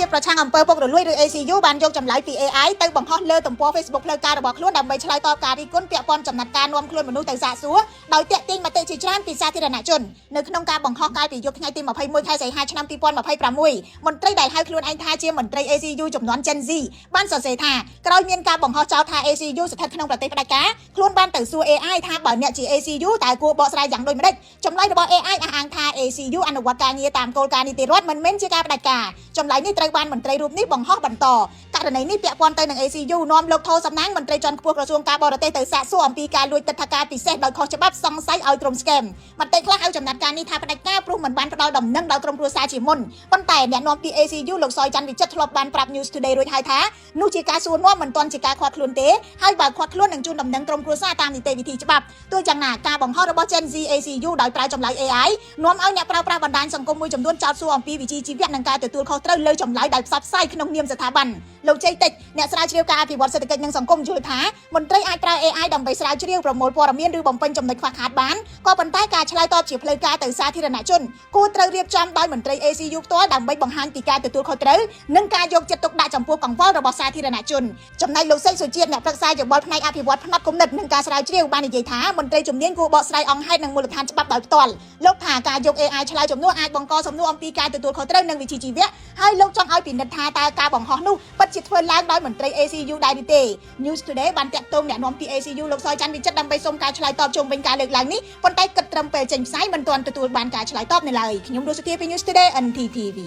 บประชังอำเภอปกหรือลุยหรือ ACU បានយកចម្លើយពី AI ទៅបង្ហោះលើទំព័រ Facebook ផ្លូវការរបស់ខ្លួនដើម្បីឆ្លើយតបការរិះគន់ពាក់ព័ន្ធចំណាត់ការនាំខ្លួនមនុស្សទៅសាកសួរដោយទាក់ទាញមតិជាច្រើនពីសាធារណជននៅក្នុងការបង្ហោះកាលពីយប់ថ្ងៃទី21ខែសីហាឆ្នាំ2026មន្ត្រីដែលហៅខ្លួនឯងថាជាមន្ត្រី ACU ចំនួន Gen Z បានសរសេរថាក្រោយមានការបង្ហោះចោទថា ACU ស្ថិតក្នុងប្រទេសផ្ដាច់ការខ្លួនបានទៅសួរ AI ថាបើអ្នកជា ACU តើគួរបកស្រាយយ៉ាងដូចម្តេចចម្លើយរបស់ AI អះអាងថា ACU អនុវត្តការងារតាមគោលការណ៍នីតិរដ្ឋមិនមែនជាការផ្ដាច់ការចម្លើយនេះត្រូវបានមន្ត្រីរូបនេះបង្ហោះបន្តករណីនេះពាក់ព័ន្ធទៅនឹង ACU នាំលោកថោសំណាងមន្ត្រីជាន់ខ្ពស់ក្រសួងការបរទេសទៅសាកសួរអំពីការលួចទិដ្ឋាការពិសេសដោយខុសច្បាប់សង្ស័យឲ្យក្រុម scam មតិខ្លះហៅចំណាត់ការនេះថាផ្ដាច់ការព្រោះមិនបានផ្ដល់ដំណឹងដល់ក្រុមគ្រួសារជាមុនប៉ុន្តែអ្នកនាំពី ACU លោកសយច័ន្ទវិចិត្រធ្លាប់បានប្រាប់ News Today រួចហើយថានោះជាការសួរនាំមិនទាន់ជាការខាត់ខ្លួនទេហើយបើខាត់ខ្លួននឹងជូនដំណឹងក្រុមគ្រួសារតាមនីតិវិធីច្បាប់ទោះយ៉ាងណាការបង្ហោះរបស់ Gen Z ACU ដោយប្រើចម្លើយ AI នាំឲ្យអ្នកប្រើប្រាស់បណ្ដាញសង្គមមួយចំនួនចោទសួរអំពីវិជ្ជាជីវៈនិងការទទួលខុសត្រូវលើចម្លើយដែលផ្សព្វផ្សាយក្នុងនាមស្ថាប័នលោកជ័យតិចអ្នកស្រាវជ្រាវការអភិវឌ្ឍសេដ្ឋកិច្ចនិងសង្គមយល់ថាមន្ត្រីអាចប្រើ AI ដើម្បីស្រាវជ្រាវប្រមូលព័ត៌មានឬបំពេញចំណុចខ្វះខាតបានក៏ប៉ុន្តែការឆ្លើយតបជាផ្លូវការទៅសាធារណជនគួរត្រូវរៀបចំដោយមន្ត្រី ACU ផ្ទាល់ដើម្បីបង្ហាញពីការទទួលខុសត្រូវនិងការយកចិត្តទុកដាក់ចំពោះកង្វល់របស់សាធារណជនចំណែកលោកសេកសុជាតិអ្នកប្រឹក្សាយោបល់ផ្នែកអភិវឌ្ឍផ្នែកគំនិតនិងការស្រាវជ្រាវបាននិយាយថាមន្ត្រីជំនាញគួរបកស្រាយអង្គហេតុនិងមូលដ្ឋានច្បាប់ដោយផ្ទាល់លោកថាការយក AI ឆ្លើយជំនួសអាចបង្កសំណួរអំពីការទទួលខុសត្រូវនិងវិជ្ជាជីវៈហើយលោកចង់ឲ្យពិនិត្យថាតើការបង្ហោះនោះពិតជាធ្វើឡើងដោយមន្ត្រី ACU ដែរឬទេ News Today បានតាក់ទងអ្នកនាំពី ACU លោកសយច័ន្ទវិចិត្រដើម្បីសុំការឆ្លើយតបជុំវិញការលើកឡើងនេះប៉ុន្តែគិតត្រឹមពេលចេញផ្សាយមិនទាន់ទទួលបានការឆ្លើយតបនៅឡើយខ្ញុំរស់សុធាពី News Today NTTV